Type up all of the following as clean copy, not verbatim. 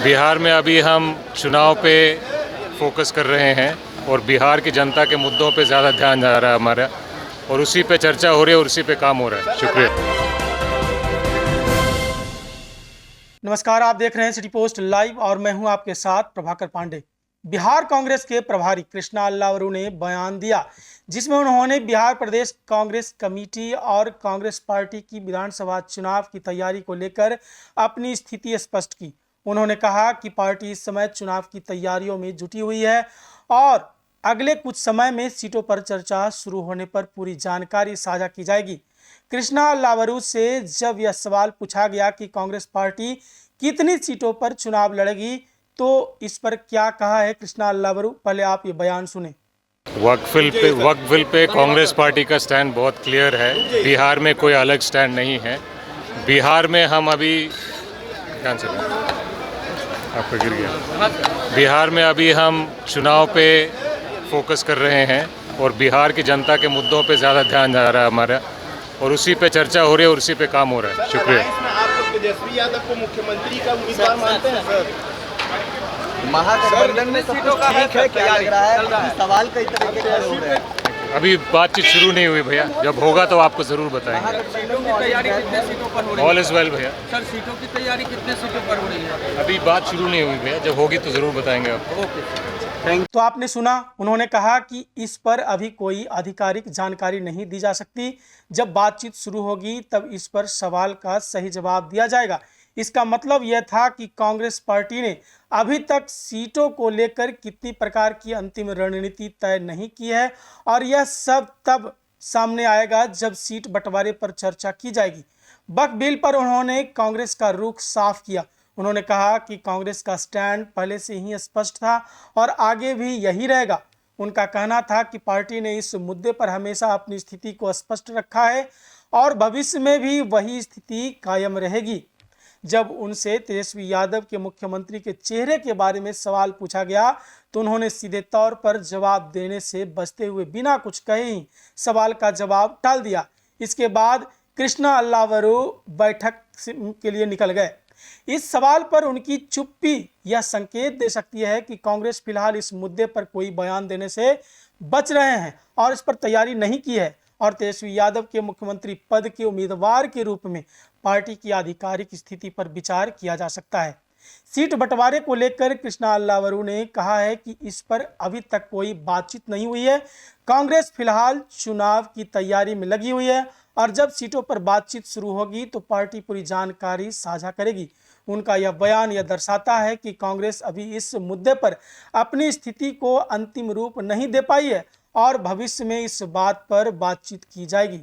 बिहार में अभी हम चुनाव पे फोकस कर रहे हैं और बिहार की जनता के मुद्दों पे ज़्यादा ध्यान जा रहा है हमारा, और उसी पे चर्चा हो रही है और उसी पे काम हो रहा है। शुक्रिया। नमस्कार, आप देख रहे हैं सिटी पोस्ट लाइव और मैं हूं आपके साथ प्रभाकर पांडे। बिहार कांग्रेस के प्रभारी कृष्णा अल्लावरू ने बयान दिया, जिसमें उन्होंने बिहार प्रदेश कांग्रेस कमेटी और कांग्रेस पार्टी की विधानसभा चुनाव की तैयारी को लेकर अपनी स्थिति स्पष्ट की। उन्होंने कहा कि पार्टी इस समय चुनाव की तैयारियों में जुटी हुई है और अगले कुछ समय में सीटों पर चर्चा शुरू होने पर पूरी जानकारी साझा की जाएगी। कृष्णा अल्लावरू से जब यह सवाल पूछा गया कि कांग्रेस पार्टी कितनी सीटों पर चुनाव लड़ेगी, तो इस पर क्या कहा है कृष्णा अल्लावरू, पहले आप ये बयान सुने। वक्फ बिल पे कांग्रेस पार्टी का स्टैंड बहुत क्लियर है। बिहार में कोई अलग स्टैंड नहीं है। बिहार में हम अभी आपका गिर गया। बिहार में अभी हम चुनाव पे फोकस कर रहे हैं और बिहार की जनता के मुद्दों पे ज़्यादा ध्यान जा रहा है हमारा, और उसी पे चर्चा हो रही है और उसी पे काम हो रहा है। शुक्रिया। आप लोग तेजस्वी यादव को मुख्यमंत्री का उम्मीदवार मानते हैं सर? महागठबंधन में सब कुछ ठीक है, क्या लग रहा है? सवाल कई तरीके से हो रहे हैं। अभी बातचीत शुरू नहीं हुई भैया, जब होगा तो आपको ज़रूर बताएंगे। सीटों की तैयारी कितने सीटों पर हो रही है? ऑल इज वेल भैया। सर, सीटों की तैयारी कितने सीटों पर हो रही है? अभी बात शुरू नहीं हुई भैया, जब होगी तो ज़रूर बताएंगे आपको। तो आपने सुना, उन्होंने कहा कि इस पर अभी कोई आधिकारिक जानकारी नहीं दी जा सकती। जब बातचीत शुरू होगी तब इस पर सवाल का सही जवाब दिया जाएगा। इसका मतलब यह था कि कांग्रेस पार्टी ने अभी तक सीटों को लेकर कितनी प्रकार की अंतिम रणनीति तय नहीं की है, और यह सब तब सामने आएगा जब सीट बंटवारे पर चर्चा की जाएगी। वक्फ बिल पर उन्होंने कांग्रेस का रुख साफ किया। उन्होंने कहा कि कांग्रेस का स्टैंड पहले से ही स्पष्ट था और आगे भी यही रहेगा। उनका कहना था कि पार्टी ने इस मुद्दे पर हमेशा अपनी स्थिति को स्पष्ट रखा है और भविष्य में भी वही स्थिति कायम रहेगी। जब उनसे तेजस्वी यादव के मुख्यमंत्री के चेहरे के बारे में सवाल पूछा गया तो उन्होंने सीधे तौर पर जवाब देने से बचते हुए बिना कुछ कहे ही सवाल का जवाब टाल दिया। इसके बाद कृष्णा अल्लावरू बैठक के लिए निकल गए। इस सवाल पर उनकी चुप्पी यह संकेत दे सकती है कि कांग्रेस फिलहाल इस मुद्दे पर कोई बयान देने से बच रहे हैं और इस पर तैयारी नहीं की है, और तेजस्वी यादव के मुख्यमंत्री पद के उम्मीदवार के रूप में पार्टी की आधिकारिक स्थिति पर विचार किया जा सकता है। सीट बंटवारे को लेकर कृष्णा अल्लावरू ने कहा है कि इस पर अभी तक कोई बातचीत नहीं हुई है। कांग्रेस फिलहाल चुनाव की तैयारी में लगी हुई है और जब सीटों पर बातचीत शुरू होगी तो पार्टी पूरी जानकारी साझा करेगी। उनका यह बयान यह दर्शाता है कि कांग्रेस अभी इस मुद्दे पर अपनी स्थिति को अंतिम रूप नहीं दे पाई है और भविष्य में इस बात पर बातचीत की जाएगी।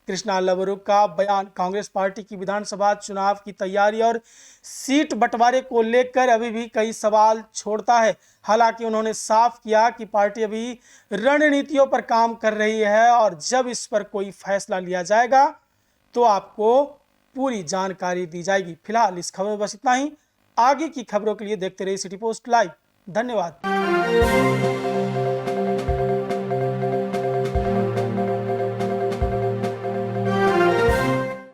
कृष्णा अल्लावरू का बयान कांग्रेस पार्टी की विधानसभा चुनाव की तैयारी और सीट बंटवारे को लेकर अभी भी कई सवाल छोड़ता है। हालांकि उन्होंने साफ किया कि पार्टी अभी रणनीतियों पर काम कर रही है और जब इस पर कोई फैसला लिया जाएगा तो आपको पूरी जानकारी दी जाएगी। फिलहाल इस खबर में बस इतना ही। आगे की खबरों के लिए देखते रहिए सिटी पोस्ट लाइव। धन्यवाद।